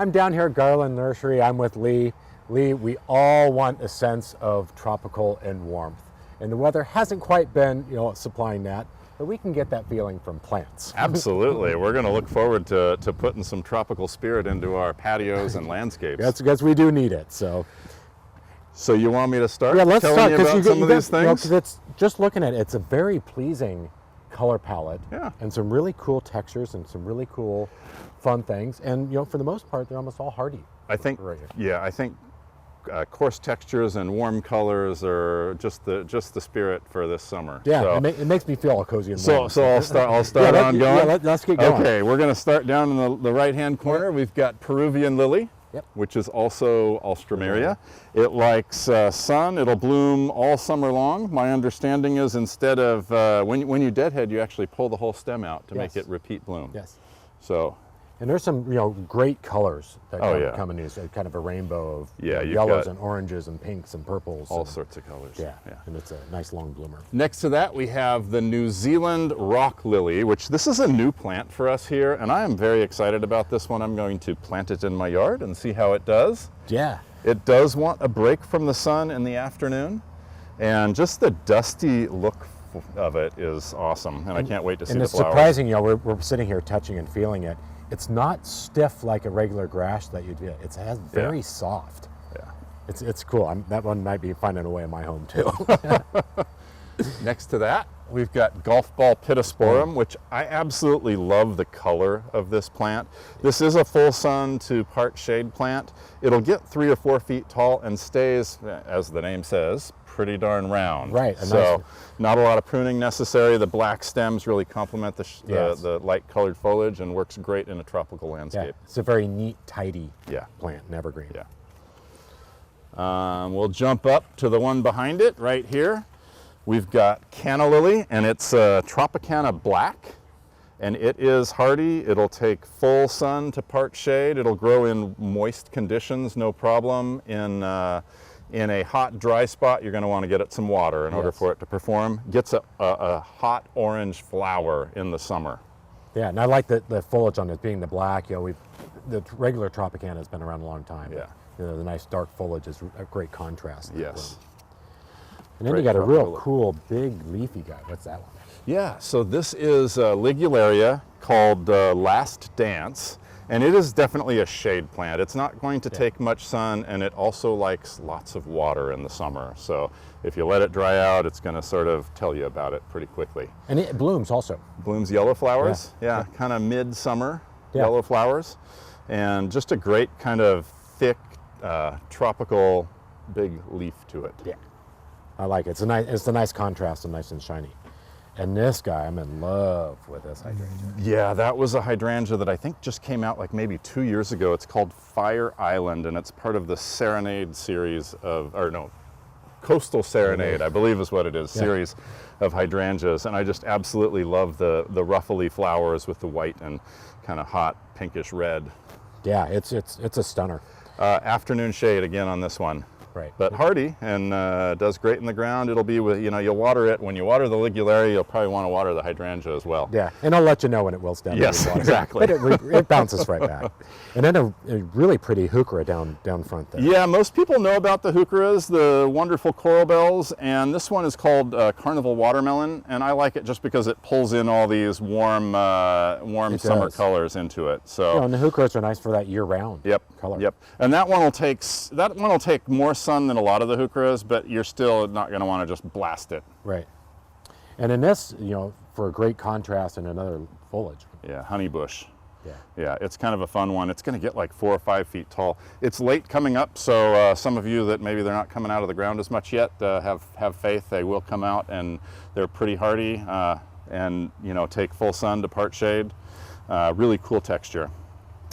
I'm down here at Garland Nursery. I'm with Lee. Lee, we all want a sense of tropical and warmth. And the weather hasn't quite been, supplying that, but we can get that feeling from plants. Absolutely. We're going to look forward to putting some tropical spirit into our patios and landscapes. That's because we do need it. So you want me to start? Yeah, let's telling start. you about some of these things? Because it's just looking at it, it's a very pleasing color palette. Yeah. And some really cool textures and some really cool, fun things. And for the most part, they're almost all hardy. I think. Right here. Yeah, I think. Coarse textures and warm colors are just the spirit for this summer. Yeah, so, it makes me feel cozy and warm. So I'll start on going. Yeah, let's get going. Okay, we're going to start down in the right-hand corner. We've got Peruvian Lily, yep, which is also Alstroemeria. It likes sun. It'll bloom all summer long. My understanding is instead of when you deadhead, you actually pull the whole stem out to make it repeat bloom. Yes. So. And there's some, great colors that come in these, kind of a rainbow of yellows and oranges and pinks and purples. All sorts of colors. Yeah, and it's a nice long bloomer. Next to that, we have the New Zealand rock lily, which this is a new plant for us here, and I am very excited about this one. I'm going to plant it in my yard and see how it does. Yeah. It does want a break from the sun in the afternoon, and just the dusty look of it is awesome, and I can't wait to see the flowers. And it's surprising, we're sitting here touching and feeling it. It's not stiff like a regular grass that you'd get. It's very soft. Yeah. It's cool. That one might be finding a way in my home too. Next to that, we've got golf ball Pittosporum, which I absolutely love the color of this plant. This is a full sun to part shade plant. It'll get 3 or 4 feet tall and stays, as the name says, pretty darn round. Right. So not a lot of pruning necessary. The black stems really complement the light colored foliage and works great in a tropical landscape. Yeah. It's a very neat, tidy plant, an evergreen. Yeah. We'll jump up to the one behind it right here. We've got Canna Lily, and it's Tropicana Black, and it is hardy. It'll take full sun to part shade. It'll grow in moist conditions, no problem. In a hot, dry spot, you're going to want to get it some water in order for it to perform. Gets a hot orange flower in the summer. Yeah, and I like the foliage on it being the black. The regular Tropicana has been around a long time. Yeah. The nice dark foliage is a great contrast. Yes. And then you got a real cool, big, leafy guy. What's that one? Yeah, so this is a ligularia called Last Dance, and it is definitely a shade plant. It's not going to take much sun, and it also likes lots of water in the summer. So if you let it dry out, it's going to sort of tell you about it pretty quickly. And it blooms also. Blooms yellow flowers, kind of mid-summer yellow flowers, and just a great kind of thick, tropical, big leaf to it. Yeah. I like it. It's a nice contrast and nice and shiny. And this guy, I'm in love with this hydrangea. Yeah, that was a hydrangea that I think just came out like maybe 2 years ago. It's called Fire Island, and it's part of the Serenade series Coastal Serenade, I believe is what it is, series of hydrangeas. And I just absolutely love the ruffly flowers with the white and kind of hot pinkish red. Yeah, it's a stunner. Afternoon shade again on this one. Right. But hardy and does great in the ground. It'll be with, you'll water it. When you water the ligularia, you'll probably want to water the hydrangea as well. Yeah, and I'll let you know when it wilts down. Yes, exactly. But it bounces right back. And then a really pretty heuchera down front there. Yeah, most people know about the heucheras, the wonderful coral bells, and this one is called Carnival Watermelon, and I like it just because it pulls in all these warm summer colors into it. So and the heucheras are nice for that year-round color. Yep. And that one will take more sun than a lot of the heucheras, but you're still not going to want to just blast it. Right. And in this, for a great contrast and another foliage. Yeah, honeybush. Yeah. Yeah, it's kind of a fun one. It's going to get like 4 or 5 feet tall. It's late coming up, so some of you that maybe they're not coming out of the ground as much yet, have faith they will come out, and they're pretty hardy and take full sun to part shade. Really cool texture.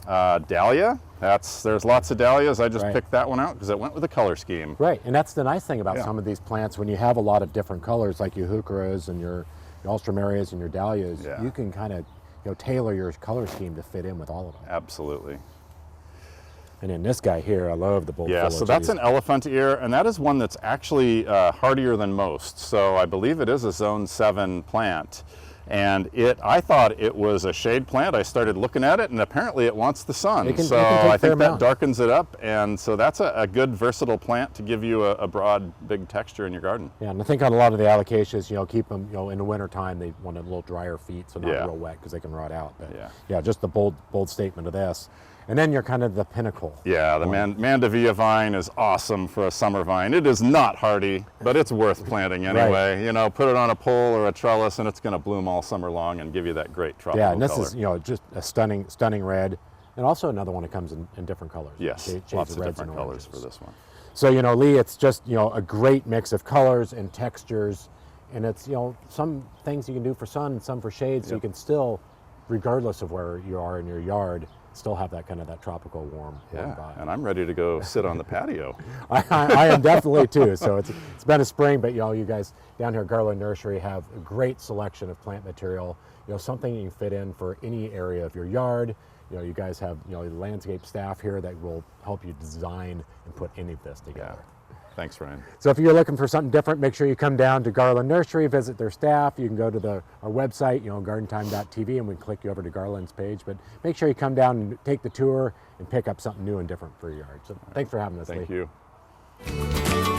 Dahlia, there's lots of dahlias. I just picked that one out because it went with the color scheme. Right, and that's the nice thing about some of these plants. When you have a lot of different colors, like your heucheras and your alstroemerias and your dahlias, you can kind of tailor your color scheme to fit in with all of them. Absolutely. And then this guy here, I love the bold foliage. So that's an elephant ear, and that is one that's actually hardier than most. So I believe it is a zone 7 plant. And I thought it was a shade plant. I started looking at it, and apparently it wants the sun. It can So take a I fair think that amount. darkens it up, and so that's a good versatile plant to give you a broad, big texture in your garden. Yeah, and I think on a lot of the alocasias, keep them, in the winter time, they want a little drier feet, so not Yeah. real wet because they can rot out. But Yeah. just the bold statement of this. And then you're kind of the pinnacle. Yeah, the Mandivia vine is awesome for a summer vine. It is not hardy, but it's worth planting anyway. Put it on a pole or a trellis, and it's going to bloom all summer long and give you that great tropical Yeah, and this color. is, just a stunning red. And also another one that comes in different colors. Yes, Shades lots of reds different and colors for oranges. this one. So, Lee, it's just, a great mix of colors and textures. And it's, some things you can do for sun and some for shade, so you can still, regardless of where you are in your yard, still have that kind of that tropical warm Yeah, vibe. and I'm ready to go sit on the patio. I am definitely too. So it's been a spring, but you guys down here at Garland Nursery have a great selection of plant material. Something you can fit in for any area of your yard. You guys have landscape staff here that will help you design and put any of this together. Thanks, Ryan. So if you're looking for something different, make sure you come down to Garland Nursery, visit their staff. You can go to our website, gardentime.tv, and we can click you over to Garland's page. But make sure you come down and take the tour and pick up something new and different for your yard. So thanks for having us, Lee. Thank you.